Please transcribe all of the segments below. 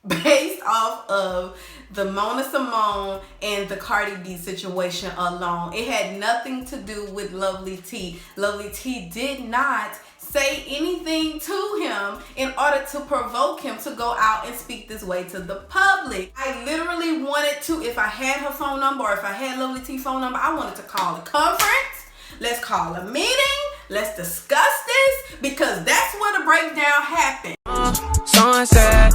based off of the Mona Simone and the Cardi B situation alone. It had nothing to do with Lovely T. Lovely T did not say anything to him in order to provoke him to go out and speak this way to the public. I literally wanted to, if I had her phone number or if I had Lovely T's phone number, I wanted to call a conference. Let's call a meeting. Let's discuss this, because that's where the breakdown happened. Sunset.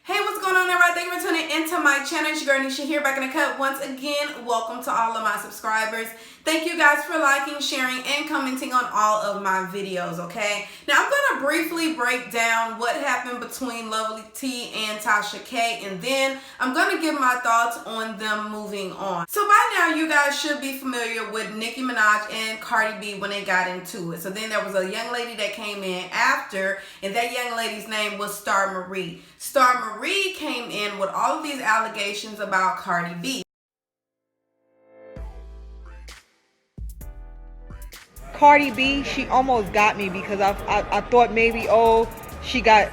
Hey, what's going on, everybody? Thank you for tuning into my channel. It's your girl Nesha here, back in the cut once again. Welcome to all of my subscribers. Thank you guys for liking, sharing, and commenting on all of my videos, okay? Now, I'm going to briefly break down what happened between Lovely T and Tasha K, and then I'm going to give my thoughts on them moving on. So by now, you guys should be familiar with Nicki Minaj and Cardi B when they got into it. So then there was a young lady that came in after, and that young lady's name was Star Marie. Star Marie came in with all of these allegations about Cardi B. Cardi B, she almost got me because I thought maybe, oh, she got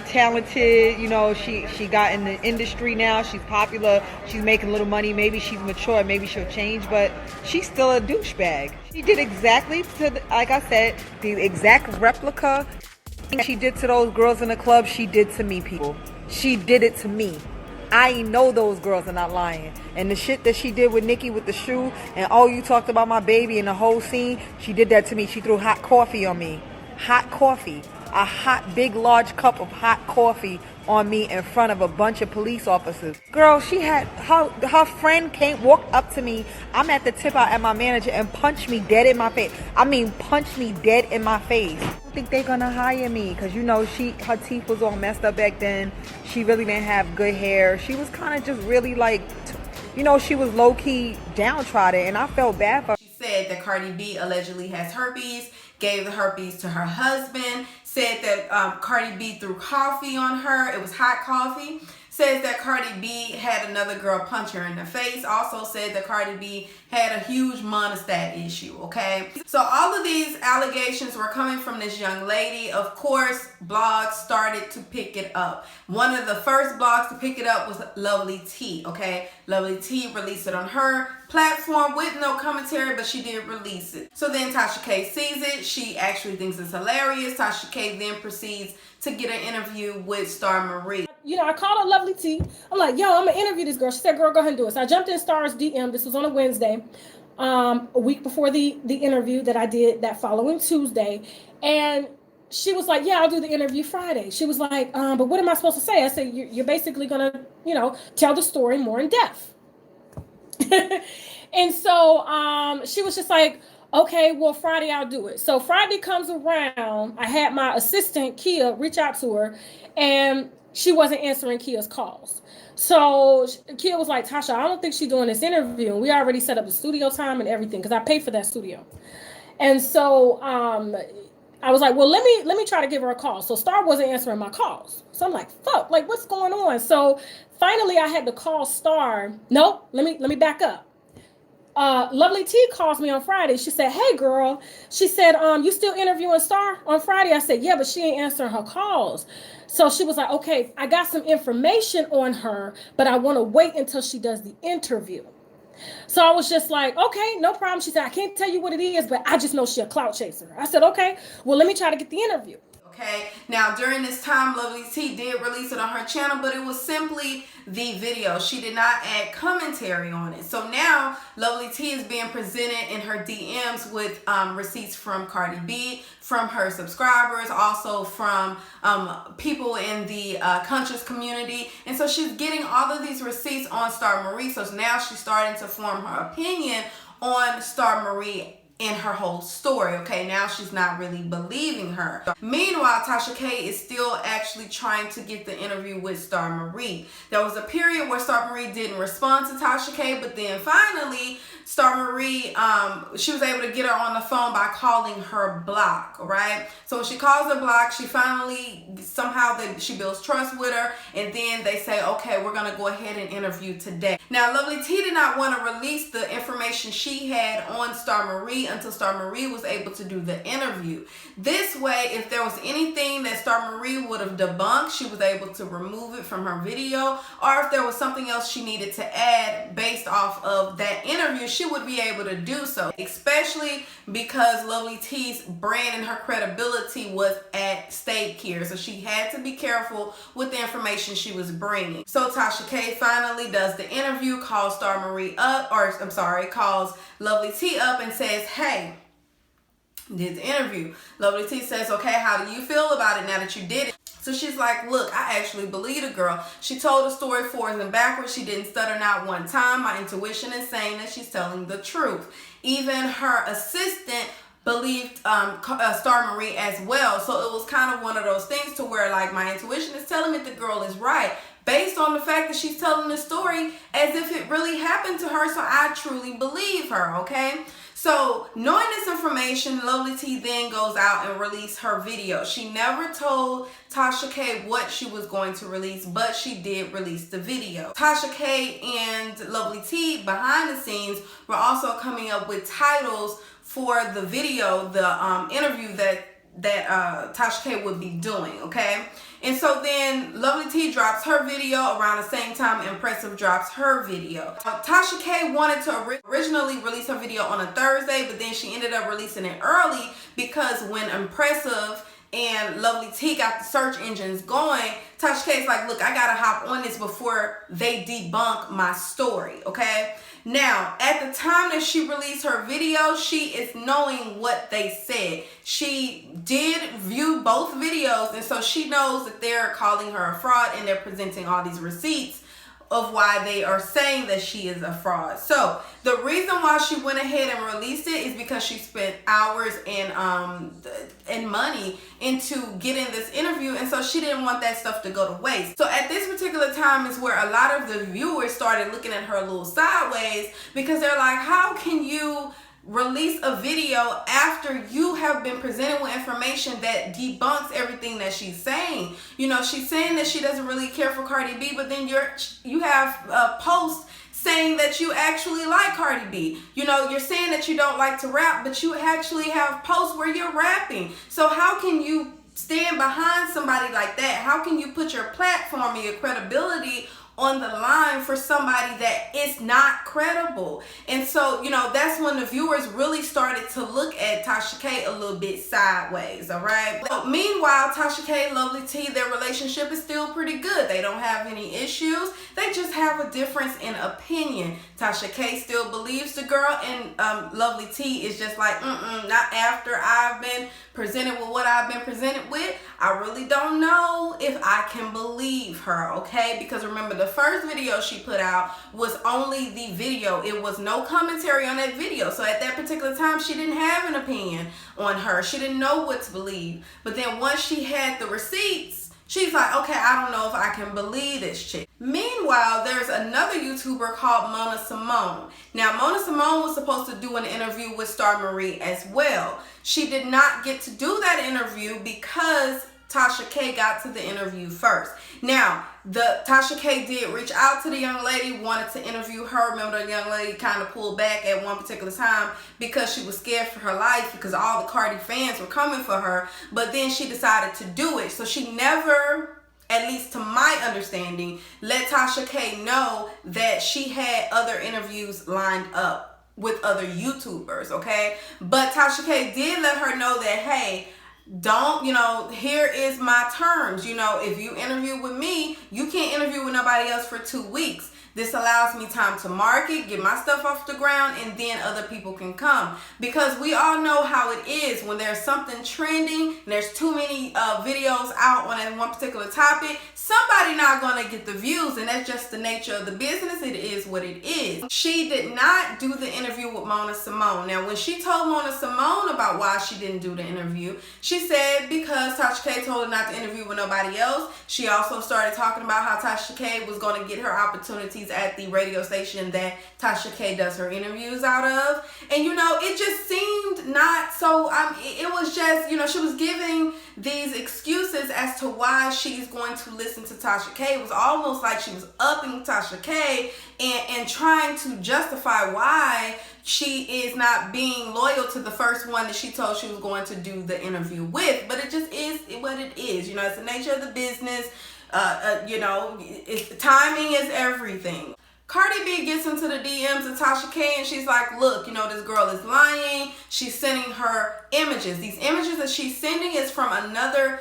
talented, you know, she got in the industry now, she's popular, she's making a little money, maybe she's mature, maybe she'll change, but she's still a douchebag. She did exactly like I said, the exact replica she did to those girls in the club, she did to me, people. She did it to me. I know those girls are not lying. And the shit that she did with Nicki with the shoe, and oh, you talked about my baby and the whole scene, she did that to me. She threw hot coffee on me. Hot coffee. A hot, big, large cup of hot coffee on me in front of a bunch of police officers. Girl, she had, her friend walked up to me. I'm at the tip out at my manager and punched me dead in my face. I mean, punched me dead in my face. I don't think they're gonna hire me because, you know, her teeth was all messed up back then. She really didn't have good hair. She was kind of just really like, you know, she was low-key downtrodden, and I felt bad for her. She said that Cardi B allegedly has herpes, gave the herpes to her husband, said that Cardi B threw coffee on her. It was hot coffee. Says that Cardi B had another girl punch her in the face. Also said that Cardi B had a huge monostat issue, okay? So all of these allegations were coming from this young lady. Of course, blogs started to pick it up. One of the first blogs to pick it up was Lovely T, okay? Lovely T released it on her platform with no commentary, but she did release it. So then Tasha K sees it. She actually thinks it's hilarious. Tasha K then proceeds to get an interview with Star Marie. You know, I called her Lovely T. I'm like, yo, I'm gonna interview this girl. She said, girl, go ahead and do it. So I jumped in Star's DM. This was on a Wednesday, a week before the interview that I did that following Tuesday. And she was like, yeah, I'll do the interview Friday. She was like, but what am I supposed to say? I said, you're basically gonna, you know, tell the story more in depth. And so she was just like, okay, well, Friday I'll do it. So Friday comes around. I had my assistant, Kia, reach out to her, and she wasn't answering Kia's calls. So Kia was like, Tasha, I don't think she's doing this interview. And we already set up the studio time and everything because I paid for that studio. And so I was like, well, let me try to give her a call. So Star wasn't answering my calls. So I'm like, fuck, like what's going on? So finally I had to call Star. Nope, let me back up. Lovely T calls me on Friday. She said, hey girl, she said, you still interviewing Star on Friday? I said, yeah, but she ain't answering her calls. So she was like, okay, I got some information on her, but I want to wait until she does the interview. So I was just like, okay, no problem. She said, I can't tell you what it is, but I just know she's a clout chaser. I said, okay, well, let me try to get the interview. Okay, now during this time, Lovely T did release it on her channel, but it was simply the video. She did not add commentary on it. So now Lovely T is being presented in her DMs with receipts from Cardi B, from her subscribers, also from people in the conscious community. And so she's getting all of these receipts on Star Marie. So now she's starting to form her opinion on Star Marie in her whole story. Okay, now she's not really believing her. Meanwhile, Tasha K is still actually trying to get the interview with Star Marie. There was a period where Star Marie didn't respond to Tasha K, but then finally Star Marie she was able to get her on the phone by calling her block, right? So when she calls her block, she finally, somehow she builds trust with her, and then they say, okay, we're going to go ahead and interview today. Now, Lovely T did not want to release the information she had on Star Marie until Star Marie was able to do the interview. This way, if there was anything that Star Marie would have debunked, she was able to remove it from her video, or if there was something else she needed to add based off of that interview, she would be able to do so, especially because Lovely T's brand and her credibility was at stake here. So she had to be careful with the information she was bringing. So Tasha K finally does the interview, calls Star Marie up, or I'm sorry, calls Lovely T up and says, hey, did the interview. Lovely T says, okay, how do you feel about it now that you did it? So she's like, look, I actually believe the girl. She told the story forwards and backwards. She didn't stutter not one time. My intuition is saying that she's telling the truth. Even her assistant believed Star Marie as well. So it was kind of one of those things to where, like, my intuition is telling me the girl is right, based on the fact that she's telling the story as if it really happened to her. So I truly believe her, okay? So knowing this information, Lovely T then goes out and released her video. She never told Tasha K what she was going to release, but she did release the video. Tasha K and Lovely T behind the scenes were also coming up with titles for the video, the interview that Tasha K would be doing, okay? And so then Lovely T drops her video around the same time Impressive drops her video. Tasha K wanted to originally release her video on a Thursday, but then she ended up releasing it early because when Impressive and Lovely T got the search engines going, Tasha K's like, look, I gotta hop on this before they debunk my story, okay? Now, at the time that she released her video, she is knowing what they said. She did view both videos, and so she knows that they're calling her a fraud and they're presenting all these receipts of why they are saying that she is a fraud. So the reason why she went ahead and released it is because she spent hours and money into getting this interview, and so she didn't want that stuff to go to waste. So at this particular time is where a lot of the viewers started looking at her a little sideways, because they're like, how can you release a video after you have been presented with information that debunks everything that she's saying? You know, she's saying that she doesn't really care for Cardi B, but then you have posts saying that you actually like Cardi B. You know, you're saying that you don't like to rap, but you actually have posts where you're rapping. So how can you stand behind somebody like that? How can you put your platform and your credibility on the line for somebody that is not credible? And so, you know, that's when the viewers really started to look at Tasha K a little bit sideways, all right? But meanwhile, Tasha K, Lovely T, their relationship is still pretty good. They don't have any issues. They just have a difference in opinion. Tasha K still believes the girl, and Lovely T is just like, not after I've been presented with what I've been presented with. I really don't know if I can believe her, okay? Because remember, the first video she put out was only the video. It was no commentary on that video. So at that particular time, she didn't have an opinion on her. She didn't know what to believe. But then once she had the receipts, she's like, okay, I don't know if I can believe this chick. Meanwhile, there's another YouTuber called Mona Simone. Now, Mona Simone was supposed to do an interview with Star Marie as well. She did not get to do that interview because Tasha K got to the interview first. Now, Tasha K did reach out to the young lady, wanted to interview her. Remember, the young lady kind of pulled back at one particular time because she was scared for her life because all the Cardi fans were coming for her. But then she decided to do it. So she never, at least to my understanding, let Tasha K know that she had other interviews lined up with other YouTubers, okay? But Tasha K did let her know that, hey, don't, you know, here is my terms. You know, if you interview with me, you can't interview with nobody else for 2 weeks. This allows me time to market, get my stuff off the ground, and then other people can come. Because we all know how it is when there's something trending and there's too many videos out on one particular topic, somebody not going to get the views, and that's just the nature of the business. It is what it is. She did not do the interview with Mona Simone. Now, when she told Mona Simone about why she didn't do the interview, she said because Tasha K told her not to interview with nobody else. She also started talking about how Tasha K was going to get her opportunities interviewees at the radio station that Tasha K does her interviews out of. And, you know, it just seemed not so, it was just, you know, she was giving these excuses as to why she's going to listen to Tasha K. It was almost like she was upping Tasha K and trying to justify why she is not being loyal to the first one that she told she was going to do the interview with. But it just is what it is. You know, it's the nature of the business. You know, timing is everything. Cardi B gets into the DMs of Tasha K and she's like, look, you know, this girl is lying. She's sending her images. These images that she's sending is from another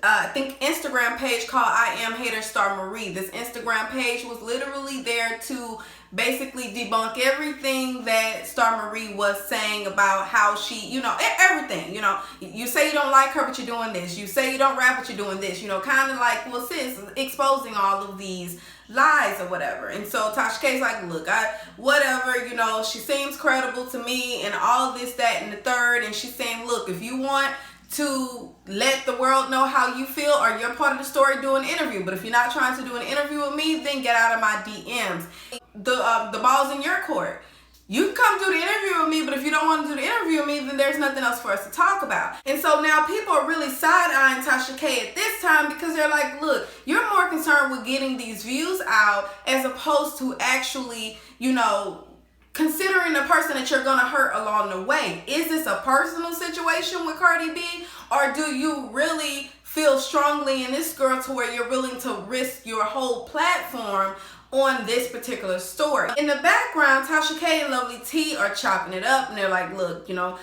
I think Instagram page called I Am Hater Star Marie. This Instagram page was literally there to basically debunk everything that Star Marie was saying about how she, you know, everything, you know, you say you don't like her, but you're doing this. You say you don't rap, but you're doing this, you know, kind of like, well, sis, exposing all of these lies or whatever. And so Tasha K's like, look, whatever, you know, she seems credible to me and all this, that, and the third. And she's saying, look, if you want to let the world know how you feel or you're part of the story, do an interview. But if you're not trying to do an interview with me, then get out of my DMs. The ball's in your court. You can come do the interview with me, but if you don't want to do the interview with me, then there's nothing else for us to talk about. And so now people are really side-eyeing Tasha K at this time because they're like, look, you're more concerned with getting these views out as opposed to actually, you know, considering the person that you're gonna hurt along the way. Is this a personal situation with Cardi B, or do you really feel strongly in this girl to where you're willing to risk your whole platform on this particular story? In the background, Tasha K and Lovely T are chopping it up and they're like, look, you know,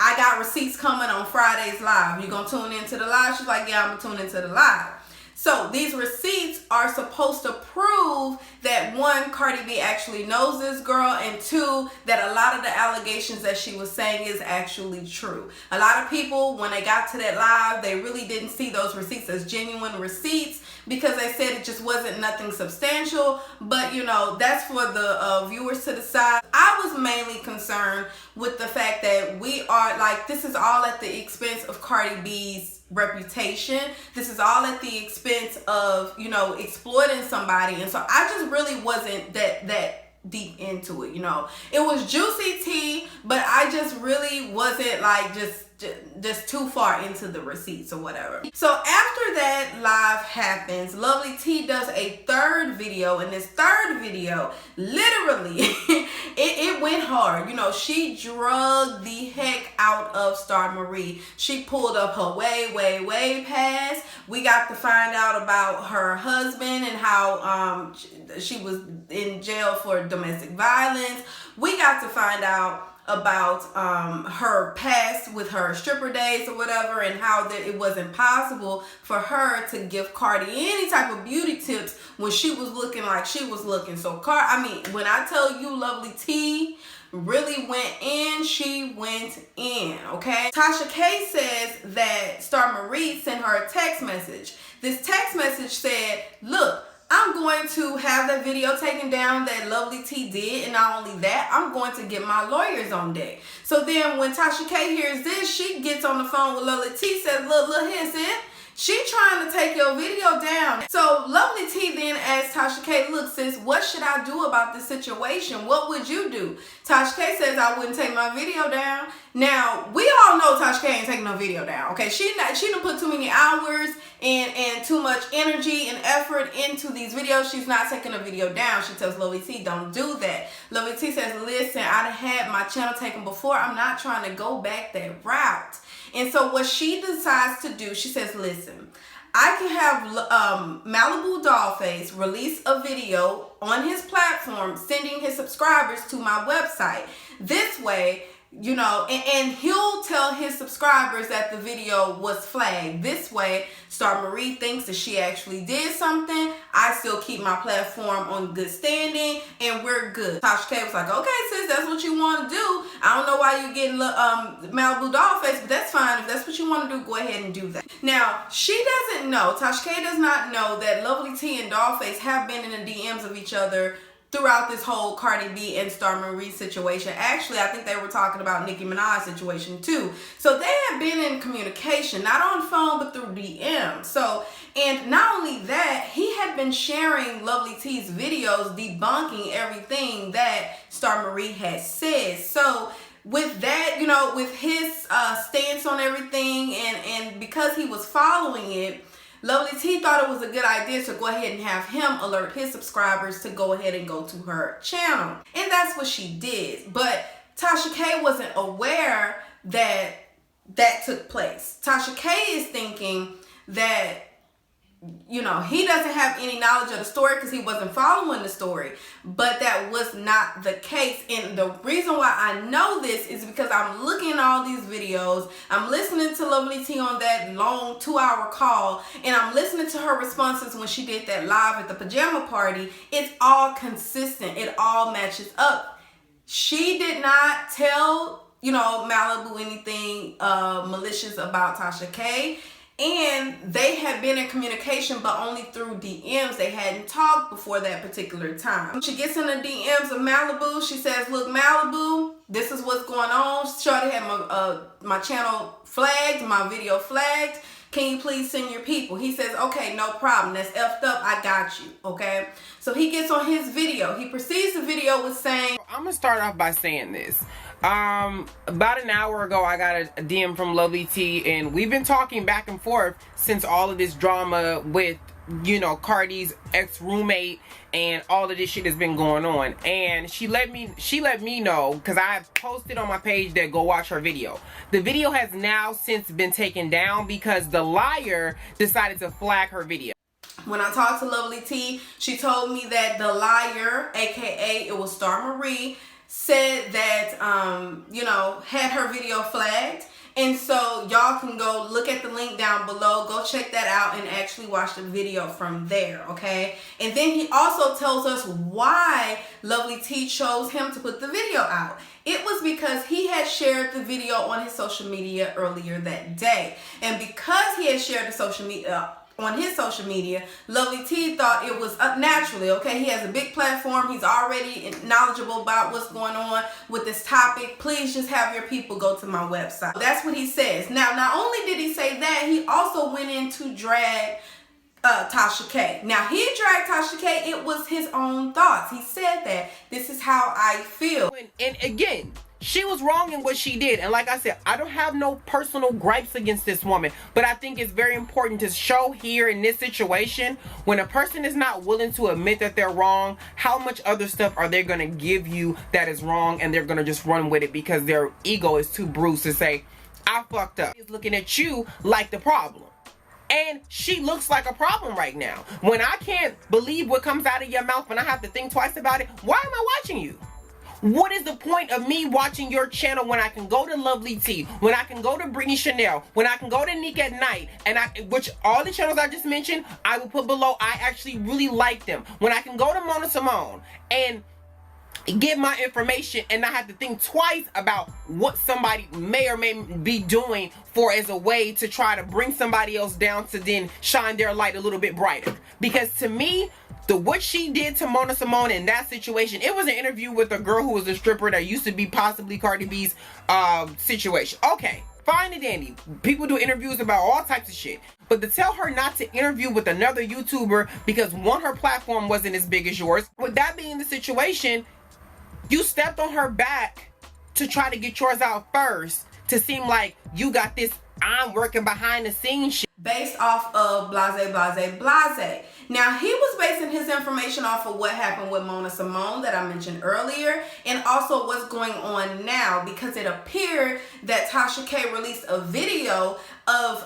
I got receipts coming on Friday's live. You gonna tune into the live? She's like, yeah, I'm gonna tune into the live. So these receipts are supposed to prove that one, Cardi B actually knows this girl, and two, that a lot of the allegations that she was saying is actually true. A lot of people, when they got to that live, they really didn't see those receipts as genuine receipts because they said it just wasn't nothing substantial. But, you know, that's for the viewers to decide. I was mainly concerned with the fact that we are, like, this is all at the expense of Cardi B's reputation. This is all at the expense of, you know, exploiting somebody. And so I just really wasn't that deep into it, you know. It was juicy tea, but I just really wasn't like just too far into the receipts or whatever. So after that live happens, Lovely T does a third video, and this third video literally it went hard. You know, she drugged the heck out of Star Marie. She pulled up her way past. We got to find out about her husband and how she was in jail for domestic violence. We got to find out about her past with her stripper days or whatever, and how that it wasn't possible for her to give Cardi any type of beauty tips when she was looking like she was looking. So I mean, when I tell you Lovely T really went in, she went in, okay? Tasha K says that Star Marie sent her a text message. This text message said, look, I'm going to have that video taken down that Lovely T did, and not only that, I'm going to get my lawyers on deck. So then when Tasha K hears this, she gets on the phone with Lovely T, says, look here, sis, she trying to take your video down. So Lovely T then asks Tasha K, look, sis, what should I do about this situation? What would you do? Tasha K says, I wouldn't take my video down. Now, we all know Tasha K ain't taking no video down, okay? She done put too many hours and too much energy and effort into these videos. She's not taking a video down. She tells Lovely T, don't do that. Lovely T says, listen, I had my channel taken before. I'm not trying to go back that route. And so what she decides to do, she says, listen, I can have Malibu Dollface release a video on his platform sending his subscribers to my website. This way, you know, and he'll tell his subscribers that the video was flagged. This way, Star Marie thinks that she actually did something. I still keep my platform on good standing, and we're good. Tasha K was like, okay, sis, that's what you want to do. I don't know why you're getting Malibu Dollface, but that's fine. If that's what you want to do, go ahead and do that. Now, she doesn't know, Tasha K does not know that Lovely T and Dollface have been in the DMs of each other throughout this whole Cardi B and Star Marie situation. Actually, I think they were talking about Nicki Minaj situation too. So they have been in communication, not on phone, but through DM. So, and not only that, he had been sharing Lovely T's videos debunking everything that Star Marie had said. So with that, you know, with his stance on everything, and because he was following it, Lovely T thought it was a good idea to go ahead and have him alert his subscribers to go ahead and go to her channel. And that's what she did. But Tasha K wasn't aware that that took place. Tasha K is thinking that, you know, he doesn't have any knowledge of the story because he wasn't following the story. But that was not the case. And the reason why I know this is because I'm looking at all these videos. I'm listening to Lovely T on that long 2-hour call. And I'm listening to her responses when she did that live at the pajama party. It's all consistent. It all matches up. She did not tell, you know, Malibu anything malicious about Tasha K. And they had been in communication, but only through DMs. They hadn't talked before that particular time. When she gets in the DMs of Malibu, she says, look, Malibu, this is what's going on. Shorty had my channel flagged, my video flagged. Can you please send your people? He says, okay, no problem. That's effed up. I got you, okay? So he gets on his video. He proceeds the video with saying, I'm going to start off by saying this. About an hour ago, I got a DM from Lovely T, and we've been talking back and forth since all of this drama with, you know, Cardi's ex-roommate and all of this shit has been going on. And she let me know, because I posted on my page that go watch her video. The video has now since been taken down because the liar decided to flag her video. When I talked to Lovely T, she told me that the liar, aka it was Star Marie, said that, you know, had her video flagged. And so y'all can go look at the link down below. Go check that out and actually watch the video from there, okay? And then he also tells us why Lovely T chose him to put the video out. It was because he had shared the video on his social media earlier that day. And because he had shared the social media on his social media, Lovely T thought it was up naturally, okay? He has a big platform. He's already knowledgeable about what's going on with this topic. Please just have your people go to my website. That's what he says. Now, not only did he say that, he also went in to drag Tasha K. Now, he dragged Tasha K. It was his own thoughts. He said that this is how I feel. And again, she was wrong in what she did. And like I said, I don't have no personal gripes against this woman. But I think it's very important to show here in this situation, when a person is not willing to admit that they're wrong, how much other stuff are they going to give you that is wrong, and they're going to just run with it because their ego is too bruised to say, I fucked up. He's looking at you like the problem. And she looks like a problem right now. When I can't believe what comes out of your mouth and I have to think twice about it, why am I watching you? What is the point of me watching your channel when I can go to Lovely T, when I can go to Brittany Chanel, when I can go to Nick at Night, and which all the channels I just mentioned, I will put below. I actually really like them. When I can go to Mona Simone and give my information and not have to think twice about what somebody may or may be doing for as a way to try to bring somebody else down to then shine their light a little bit brighter. Because to me, what she did to Mona Simone in that situation, it was an interview with a girl who was a stripper that used to be possibly Cardi B's situation. Okay, fine and dandy. People do interviews about all types of shit. But to tell her not to interview with another YouTuber because one, her platform wasn't as big as yours. With that being the situation, you stepped on her back to try to get yours out first, to seem like you got this I'm working behind the scenes shit. Based off of blase, blase, blase. Now, he was basing his information off of what happened with Mona Simone that I mentioned earlier, and also what's going on now, because it appeared that Tasha K released a video of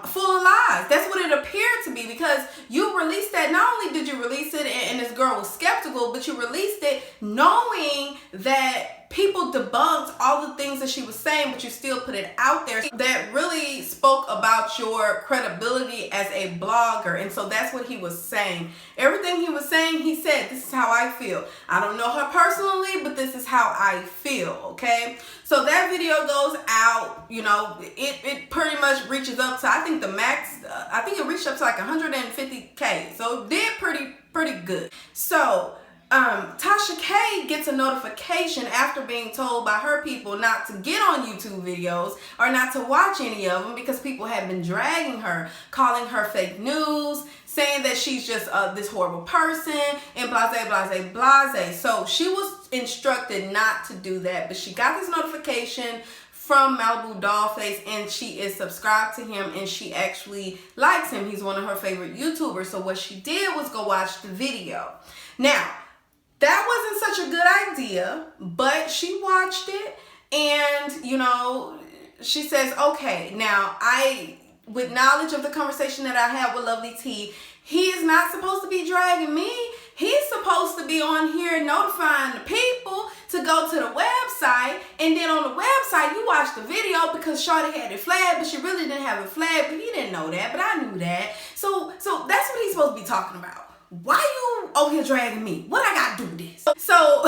full of lies. That's what it appeared to be, because you released that. Not only did you release it and this girl was skeptical, but you released it knowing that people debunked all the things that she was saying, but you still put it out there. That really spoke about your credibility as a blogger. And so that's what he was saying. Everything he was saying, he said, this is how I feel. I don't know her personally, but this is how I feel, okay? So that video goes out, you know, it pretty much reaches up to, I think the max, I think it reached up to like 150K. So it did pretty good. So Tasha K gets a notification after being told by her people not to get on YouTube videos or not to watch any of them because people had been dragging her, calling her fake news, saying that she's just this horrible person, and blase. So she was instructed not to do that, but she got this notification from Malibu Dollface, and she is subscribed to him, and she actually likes him. He's one of her favorite YouTubers. So what she did was go watch the video. Now, that wasn't such a good idea, but she watched it, and, you know, she says, okay, now with knowledge of the conversation that I had with Lovely T, he is not supposed to be dragging me. He's supposed to be on here notifying the people to go to the website, and then on the website you watch the video because Shorty had it flagged, but she really didn't have it flagged, but he didn't know that, but I knew that. So that's what he's supposed to be talking about. Why you over here dragging me? What I gotta do with this? So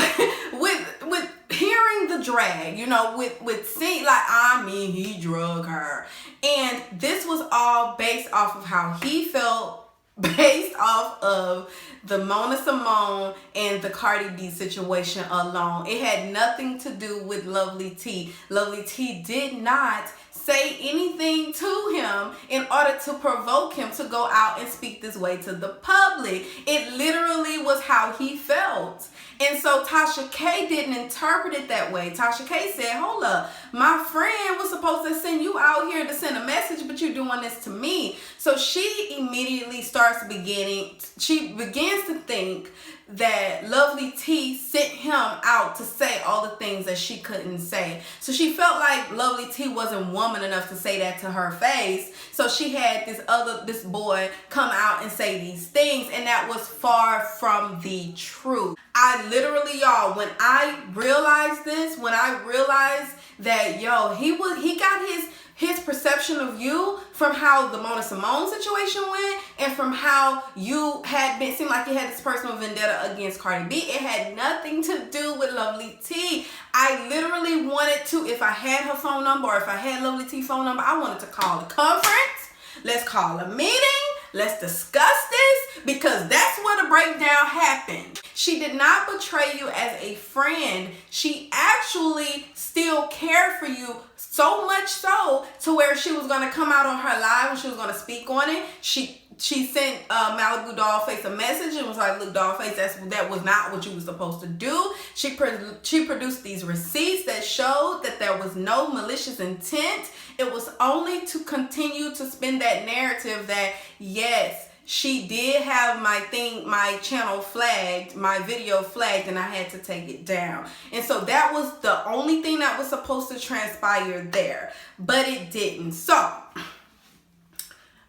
with hearing the drag, you know, with seeing, like, I mean, he drug her, and this was all based off of how he felt, based off of the Mona Simone and the Cardi B situation alone. It had nothing to do with Lovely T. Lovely T did not say anything to him in order to provoke him to go out and speak this way to the public. It literally was how he felt. And so Tasha K didn't interpret it that way. Tasha K said, hold up, my friend was supposed to send you out here to send a message, but you're doing this to me. So she immediately she begins to think that Lovely T sent him out to say all the things that she couldn't say. So she felt like Lovely T wasn't woman enough to say that to her face. So she had this boy come out and say these things, and that was far from the truth. I literally, y'all, when I realized that, yo, he got his perception of you from how the Mona Simone situation went, and from how you seemed like you had this personal vendetta against Cardi B. It had nothing to do with Lovely T. I literally wanted to, if I had her phone number or if I had Lovely T's phone number, I wanted to call a conference. Let's call a meeting. Let's discuss this, because that's where the breakdown happened. She did not betray you as a friend. She actually still cared for you, so much so to where she was going to come out on her live and she was going to speak on it. She sent Malibu Dollface a message and was like, look, Dollface, that was not what you were supposed to do. She produced these receipts that showed that there was no malicious intent. It was only to continue to spin that narrative that, yes, she did have my channel flagged, my video flagged, and I had to take it down. And so that was the only thing that was supposed to transpire there, but it didn't. So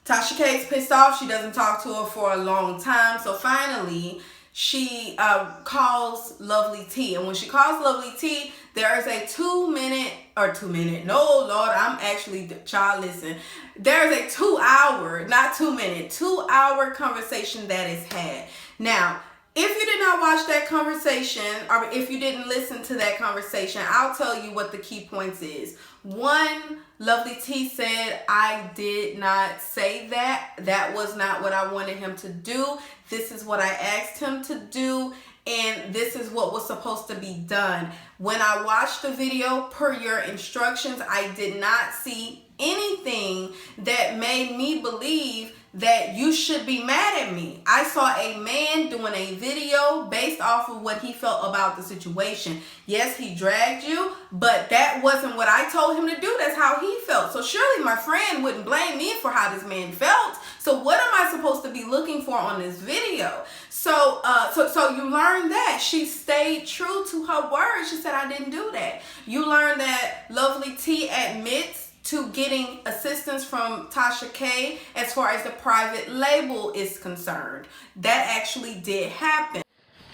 Tasha K's pissed off. She doesn't talk to her for a long time. So finally, she calls Lovely T. And when she calls Lovely T, there is a 2 minute, no, Lord, I'm actually, child, listen. There's a 2 hour, not 2 minute, 2 hour conversation that is had. Now, if you did not watch that conversation, or if you didn't listen to that conversation, I'll tell you what the key points is. One, Lovely T said, I did not say that. That was not what I wanted him to do. This is what I asked him to do, and this is what was supposed to be done. When I watched the video per your instructions, I did not see anything that made me believe that you should be mad at me. I saw a man doing a video based off of what he felt about the situation. Yes, he dragged you, but that wasn't what I told him to do. That's how he felt. So surely my friend wouldn't blame me for how this man felt. So what am I supposed to be looking for on this video? So you learned that she stayed true to her word. She said, I didn't do that. You learned that Lovely T admits to getting assistance from Tasha K as far as the private label is concerned. That actually did happen.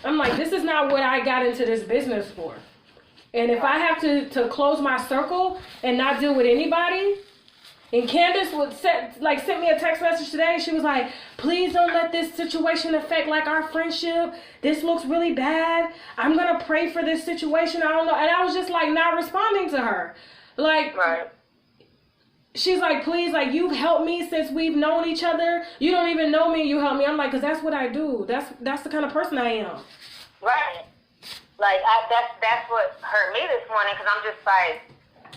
I'm like, this is not what I got into this business for. And if I have to close my circle and not deal with anybody, and Candace sent me a text message today. She was like, please don't let this situation affect like our friendship. This looks really bad. I'm going to pray for this situation. I don't know. And I was just like not responding to her. Like, right. She's like, please, like, you've helped me since we've known each other. You don't even know me, you help me. I'm like, because that's what I do. That's the kind of person I am. Right. Like, that's what hurt me this morning, because I'm just like,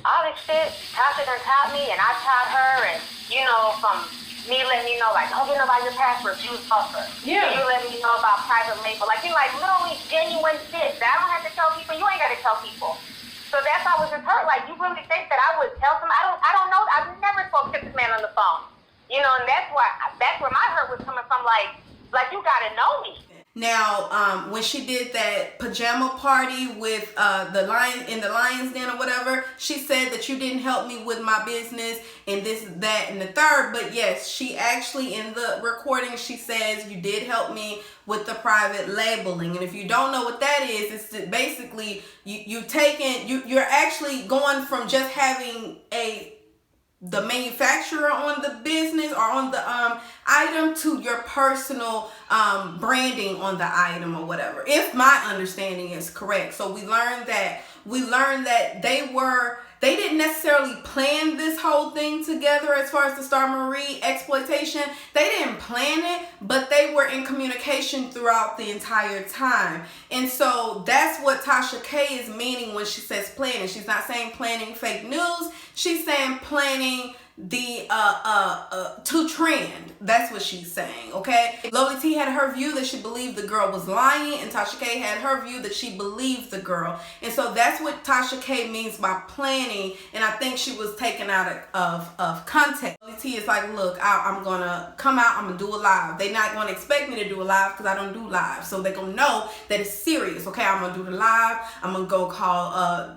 all this shit, Tasha done taught me, and I taught her, and, you know, from me letting you know, like, don't get nobody your passwords, use buffer. Yeah. And you letting me know about private label. Like, you like, literally genuine shit that I don't have to tell people, you ain't got to tell people. So that's why I was just hurt. Like, you really think that I would tell them? I don't know. I've never spoke to this man on the phone. You know, and that's where my hurt was coming from. Like you got to know me. Now, when she did that pajama party with the Lion's Den or whatever, she said that you didn't help me with my business and this, that, and the third. But yes, she actually, in the recording, she says you did help me with the private labeling. And if you don't know what that is, it's that basically you're actually going from just having the manufacturer on the business or on the item to your personal branding on the item or whatever, if my understanding is correct. So we learned that they didn't necessarily plan this whole thing together as far as the Star Marie exploitation. They didn't plan it, but they were in communication throughout the entire time. And so that's what Tasha K is meaning when she says planning. She's not saying planning fake news. She's saying planning the to trend. That's what she's saying, okay? Lovely T had her view that she believed the girl was lying, and Tasha K had her view that she believed the girl. And so that's what Tasha K means by planning, and I think she was taken out of context. Lovely T is like, look, I'm gonna come out, I'm gonna do a live. They're not gonna expect me to do a live because I don't do live, so they're gonna know that it's serious, okay? I'm gonna do the live, I'm gonna go call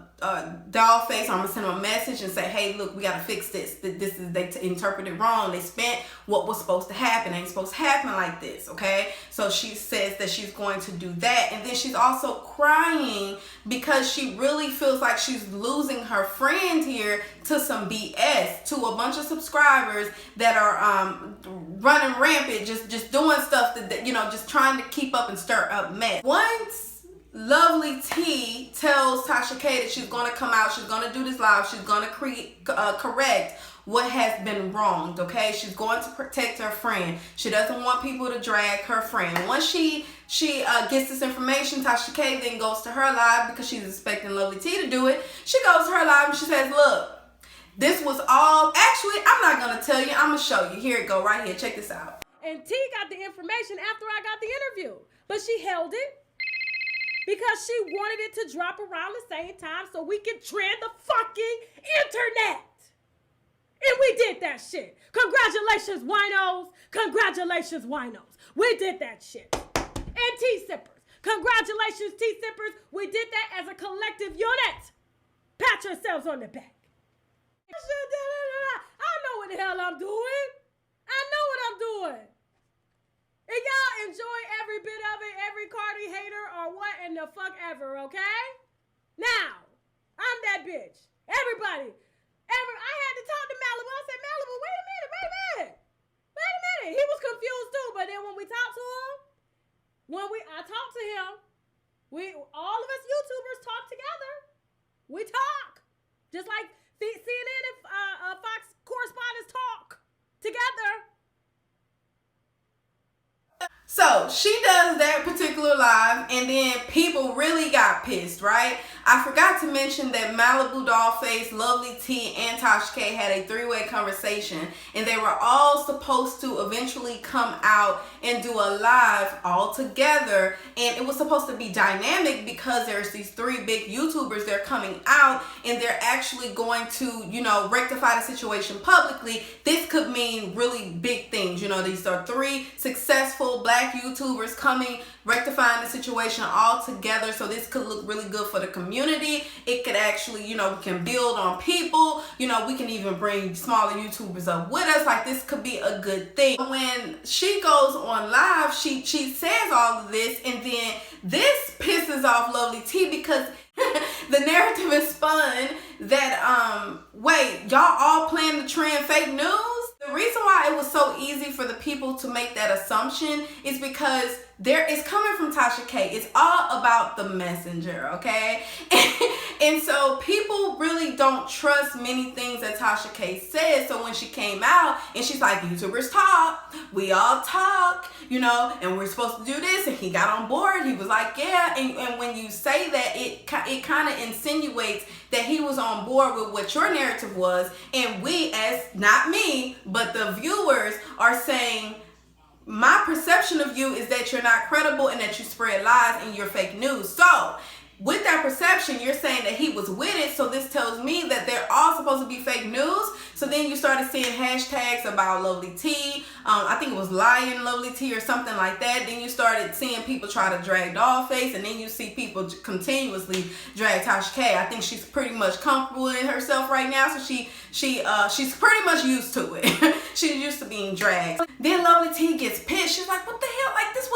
Dollface, I'm gonna send them a message and say, hey, look, we gotta fix this. They interpreted wrong. They spent what was supposed to happen. It ain't supposed to happen like this, okay? So she says that she's going to do that, and then she's also crying because she really feels like she's losing her friend here to some BS, to a bunch of subscribers that are running rampant, just doing stuff that just trying to keep up and stir up mess. Once Lovely T tells Tasha K that she's going to come out, she's going to do this live, she's going to correct what has been wronged, okay? She's going to protect her friend. She doesn't want people to drag her friend. Once she gets this information, Tasha K then goes to her live because she's expecting Lovely T to do it. She goes to her live and she says, look, this was all, actually, I'm not going to tell you, I'm going to show you. Here it go, right here. Check this out. And T got the information after I got the interview, but she held it because she wanted it to drop around the same time so we could trend the fucking internet. And we did that shit. Congratulations, winos. Congratulations, winos. We did that shit. And T-sippers. Congratulations, T-sippers. We did that as a collective unit. Pat yourselves on the back. I know what the hell I'm doing. I know what I'm doing. And y'all enjoy every bit of it, every Cardi hater or what in the fuck ever, okay? Now, I'm that bitch. Everybody. I had to talk to Malibu. I said, Malibu, wait a minute. He was confused too, but then when we talked to him, I talked to him, all of us YouTubers talk together. We talk. Just like CNN and Fox correspondents talk together. So she does that particular live, and then people really got pissed, right? I forgot to mention that Malibu Dollface, Lovely T, and Tasha K had a three-way conversation, and they were all supposed to eventually come out and do a live all together, and it was supposed to be dynamic because there's these three big YouTubers, they're coming out, and they're actually going to, rectify the situation publicly. This could mean really big things. These are three successful Black YouTubers coming, rectifying the situation all together. So this could look really good for the community. It could actually, we can build on people. We can even bring smaller YouTubers up with us. Like, this could be a good thing. When she goes on live, she says all of this, and then this pisses off Lovely T because the narrative is spun that, wait, y'all all plan to trend fake news? The reason why it was so easy for the people to make that assumption is because it's coming from Tasha K. It's all about the messenger, okay? And so people really don't trust many things that Tasha K says. So when she came out and she's like, YouTubers talk, we all talk, you know, and we're supposed to do this, and he got on board, he was like, yeah. And when you say that, it kind of insinuates that he was on board with what your narrative was, and we, as not me, but the viewers, are saying, my perception of you is that you're not credible and that you spread lies and you're fake news. So with that perception, you're saying that he was with it, so this tells me that they're all supposed to be fake news. So then you started seeing hashtags about Lovely T. I think it was Lion Lovely T or something like that. Then you started seeing people try to drag Dollface, and then you see people continuously drag Tasha K. I think she's pretty much comfortable in herself right now, so she's pretty much used to it. She's used to being dragged. Then Lovely T gets pissed. She's like, what the hell? Like, this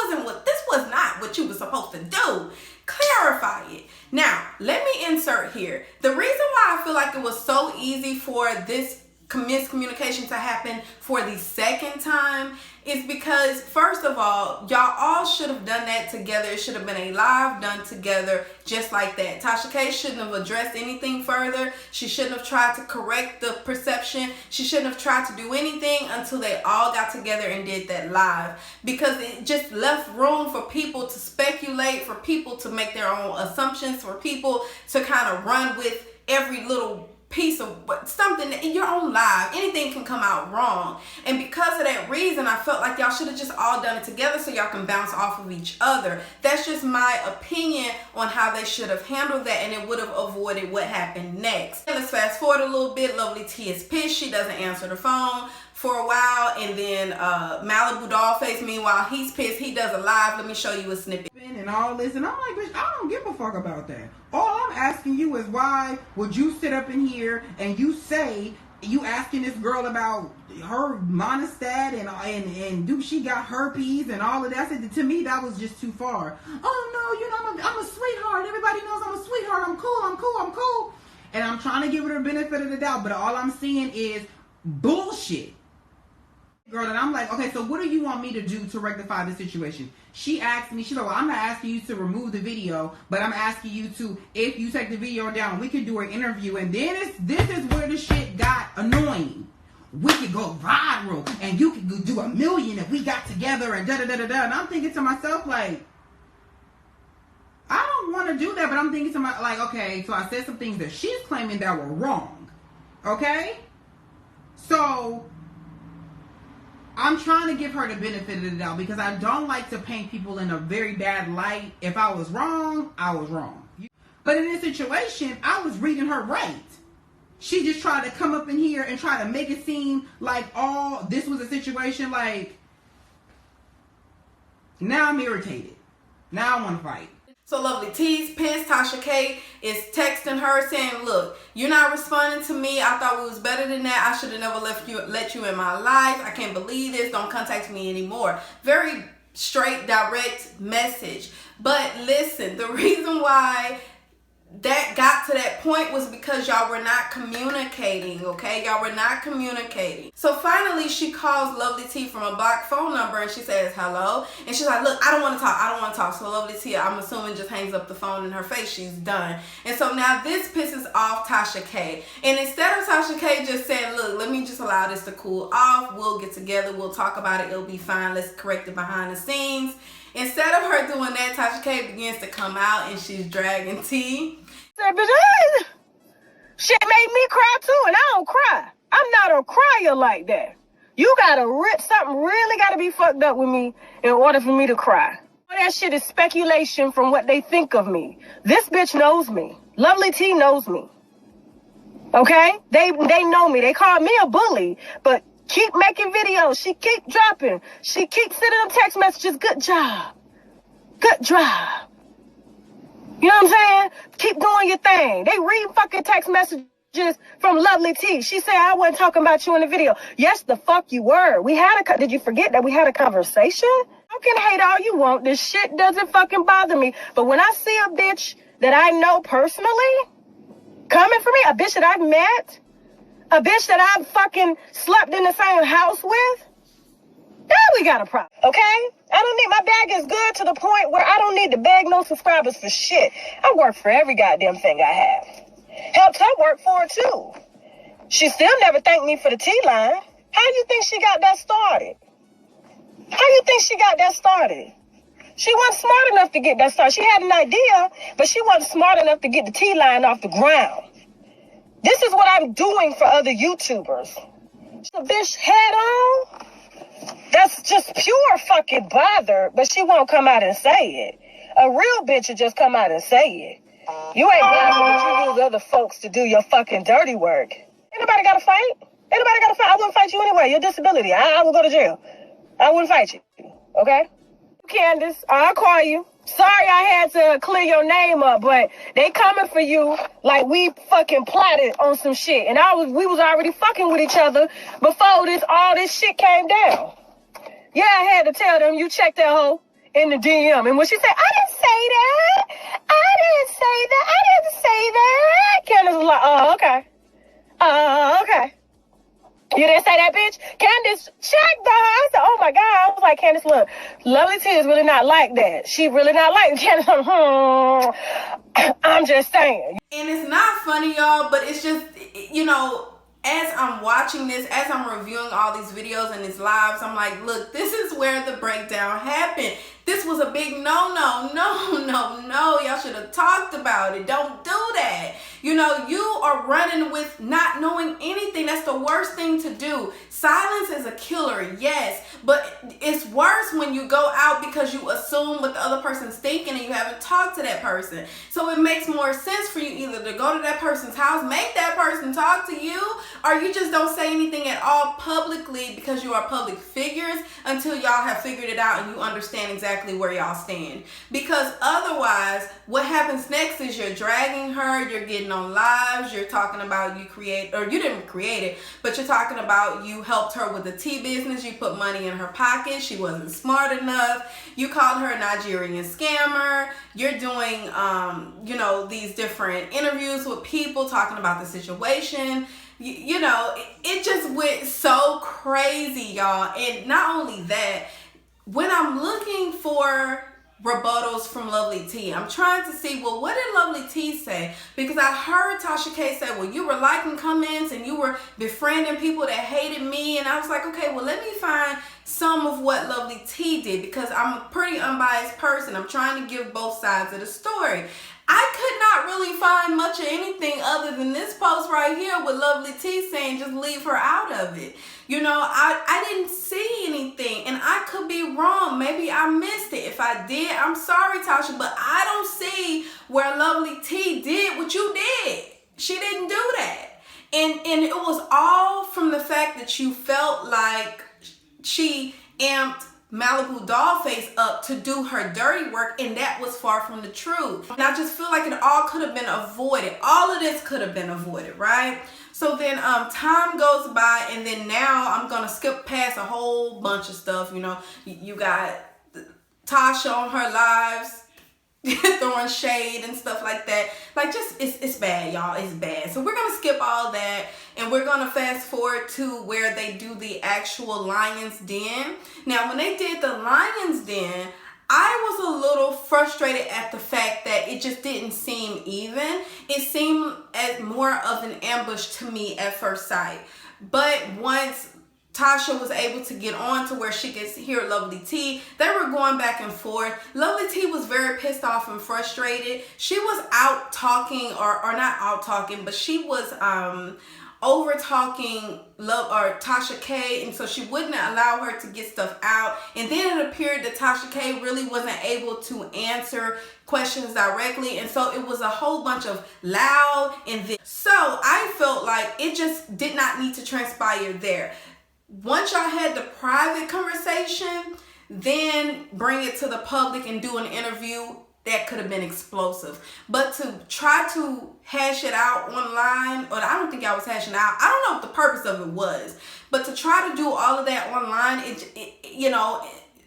was not what you were supposed to do. Clarify it. Now, let me insert here. The reason why I feel like it was so easy for this miscommunication to happen for the second time is because, first of all, y'all all should have done that together. It should have been a live done together just like that. Tasha K shouldn't have addressed anything further. She shouldn't have tried to correct the perception. She shouldn't have tried to do anything until they all got together and did that live, because it just left room for people to speculate, for people to make their own assumptions, for people to kind of run with every little piece of something in your own life. Anything can come out wrong, and because of that reason, I felt like y'all should have just all done it together so y'all can bounce off of each other. That's just my opinion on how they should have handled that, and it would have avoided what happened next. Let's fast forward a little bit. Lovely T is pissed. She doesn't answer the phone for a while, and then Malibu Dollface, meanwhile, he's pissed. He does a live. Let me show you a snippet. And all this, and I'm like, bitch, I don't give a fuck about that. All I'm asking you is, why would you sit up in here and you say, you asking this girl about her monostat and do she got herpes and all of that? I said, to me, that was just too far. Oh no, you know, I'm a sweetheart. Everybody knows I'm a sweetheart. I'm cool. And I'm trying to give her the benefit of the doubt, but all I'm seeing is bullshit. Girl, and I'm like, okay, so what do you want me to do to rectify the situation? She asked me, she's like, well, I'm not asking you to remove the video, but I'm asking you to, if you take the video down, we can do an interview. And then this is where the shit got annoying. We could go viral, and you could do 1 million if we got together, and da-da-da-da-da. And I'm thinking to myself, like, I don't want to do that, but I'm thinking to myself, like, okay, so I said some things that she's claiming that were wrong. Okay? So I'm trying to give her the benefit of the doubt, because I don't like to paint people in a very bad light. If I was wrong, I was wrong. But in this situation, I was reading her right. She just tried to come up in here and try to make it seem like this was a situation, like, now I'm irritated. Now I want to fight. So Lovely T's pissed. Tasha K is texting her saying, look, you're not responding to me. I thought we was better than that. I should have never let you in my life. I can't believe this. Don't contact me anymore. Very straight, direct message. But listen, the reason why that got to that point was because y'all were not communicating, okay? Y'all were not communicating. So finally, she calls Lovely T from a blocked phone number, and she says, hello. And she's like, look, I don't want to talk. So Lovely T, I'm assuming, just hangs up the phone in her face. She's done. And so now this pisses off Tasha K. And instead of Tasha K just saying, look, let me just allow this to cool off. We'll get together. We'll talk about it. It'll be fine. Let's correct it behind the scenes. Instead of her doing that, Tasha K begins to come out, and she's dragging T. Shit made me cry too, and I don't cry. I'm not a crier like that. You gotta something really gotta be fucked up with me in order for me to cry. All that shit is speculation from what they think of me. This bitch knows me. Lovely T knows me. Okay? They know me. They call me a bully, but keep making videos. She keep dropping. She keep sending them text messages. Good job. Good job. You know what I'm saying? Keep doing your thing. They read fucking text messages from Lovely T. She said, I wasn't talking about you in the video. Yes, the fuck you were. Did you forget that we had a conversation? You can hate all you want. This shit doesn't fucking bother me. But when I see a bitch that I know personally coming for me, a bitch that I've met, a bitch that I've fucking slept in the same house with, now we got a problem, okay? I don't need, my bag is good to the point where I don't need to beg no subscribers for shit. I work for every goddamn thing I have. Helped her work for it too. She still never thanked me for the T-line. How you think she got that started? She wasn't smart enough to get that started. She had an idea, but she wasn't smart enough to get the T-line off the ground. This is what I'm doing for other YouTubers. The bitch head on, that's just pure fucking bother, but she won't come out and say it. A real bitch will just come out and say it. You ain't bothered, but you use other folks to do your fucking dirty work. Anybody got to fight? I wouldn't fight you anyway. Your disability. I will go to jail. I wouldn't fight you. Okay? Candace, I'll call you. Sorry I had to clear your name up, but they coming for you like we fucking plotted on some shit. And we was already fucking with each other before all this shit came down. Yeah, I had to tell them you checked that hoe in the DM. And when she said, I didn't say that. Candace was like, oh, okay. Okay. You didn't say that, bitch? Candace checked the her. I said, oh my God. I was like, Candace, look, Lovely T is really not like that. She really not like Candace. I'm just saying. And it's not funny, y'all, but it's just, you know, as I'm watching this, as I'm reviewing all these videos and these lives, I'm like, look, this is where the breakdown happened. This was a big no. Y'all should have talked about it. Don't do that. You know, you are running with not knowing anything. That's the worst thing to do. Silence is a killer, yes, but it's worse when you go out because you assume what the other person's thinking and you haven't talked to that person. So it makes more sense for you either to go to that person's house, make that person talk to you, or you just don't say anything at all publicly because you are public figures until y'all have figured it out and you understand exactly where y'all stand. Because otherwise, what happens next is you're dragging her, you're getting on lives, you're talking about you didn't create it, but you're talking about you helped her with the tea business, you put money in her pocket, she wasn't smart enough, you called her a Nigerian scammer, you're doing you know, these different interviews with people talking about the situation. You know, it just went so crazy, y'all. And not only that, when I'm looking for rebuttals from Lovely T, I'm trying to see, well, what did Lovely T say? Because I heard Tasha K say, well, you were liking comments and you were befriending people that hated me. And I was like, okay, well, let me find some of what Lovely T did, because I'm a pretty unbiased person. I'm trying to give both sides of the story. I could not really find much of anything other than this post right here with Lovely T saying just leave her out of it. You know, I didn't see anything, and I could be wrong. Maybe I missed it. If I did, I'm sorry, Tasha, but I don't see where Lovely T did what you did. She didn't do that. And it was all from the fact that you felt like she amped Malibu Dollface up to do her dirty work, and that was far from the truth. And I just feel like it all could have been avoided. All of this could have been avoided, right? So then time goes by, and then now I'm gonna skip past a whole bunch of stuff. You know, you got Tasha on her lives throwing shade and stuff like that. Like, just it's bad, y'all. It's bad. So we're gonna skip all that, and we're gonna fast forward to where they do the actual Lion's Den. Now, when they did the Lion's Den, I was a little frustrated at the fact that it just didn't seem even. It seemed as more of an ambush to me at first sight. But once Tasha was able to get on to where she could hear Lovely T, they were going back and forth. Lovely T was very pissed off and frustrated. She was out talking, or not out talking, but she was over talking Tasha K, and so she wouldn't allow her to get stuff out. And then it appeared that Tasha K really wasn't able to answer questions directly, and so it was a whole bunch of loud and this. So I felt like it just did not need to transpire there. Once y'all had the private conversation, then bring it to the public and do an interview. That could have been explosive. But to try to hash it out online, or I don't think I was hashing out. I don't know what the purpose of it was. But to try to do all of that online, you know,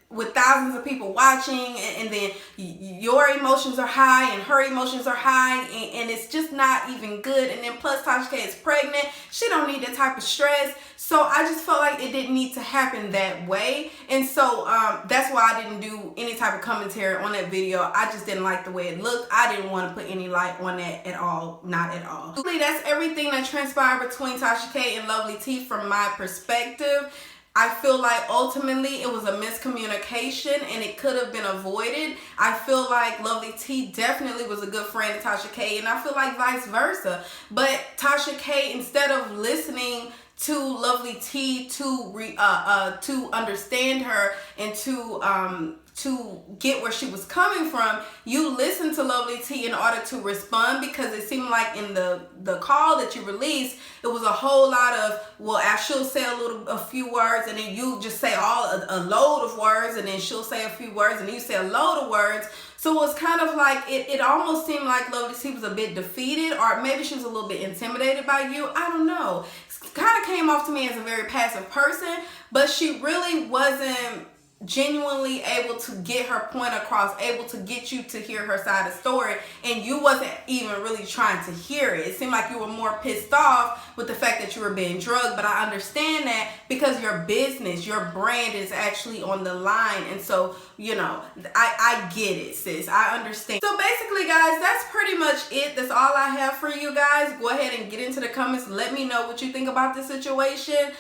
with thousands of people watching, and then your emotions are high and her emotions are high, and it's just not even good. And then plus Tasha K is pregnant. She don't need that type of stress. So I just felt like it didn't need to happen that way. And so that's why I didn't do any type of commentary on that video. I just didn't like the way it looked. I didn't want to put any light on that at all. Not at all. That's everything that transpired between Tasha K and Lovely T from my perspective. I feel like ultimately it was a miscommunication and it could have been avoided. I feel like Lovely T definitely was a good friend of Tasha K, and I feel like vice versa. But Tasha K, instead of listening to Lovely T to understand her and to get where she was coming from, you listened to Lovely T in order to respond, because it seemed like in the call that you released, it was a whole lot of, well, she'll say a few words, and then you just say a load of words, and then she'll say a few words, and you say a load of words. So it was kind of like, it almost seemed like Lovely T was a bit defeated, or maybe she was a little bit intimidated by you. I don't know. It kind of came off to me as a very passive person, but she really wasn't genuinely able to get her point across, able to get you to hear her side of the story, and you wasn't even really trying to hear it. It seemed like you were more pissed off with the fact that you were being drugged, but I understand that because your business, your brand is actually on the line, and so, you know, I get it, sis. I understand. So basically, guys, that's pretty much it. That's all I have for you guys. Go ahead and get into the comments. Let me know what you think about this situation.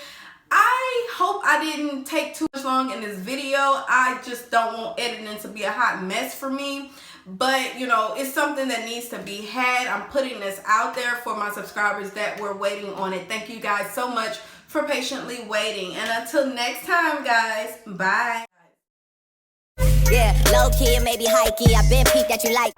I hope I didn't take too much long in this video. I just don't want editing to be a hot mess for me. But, you know, it's something that needs to be had. I'm putting this out there for my subscribers that were waiting on it. Thank you guys so much for patiently waiting. And until next time, guys, bye. Yeah, low key, maybe high key. I been peeped that you like.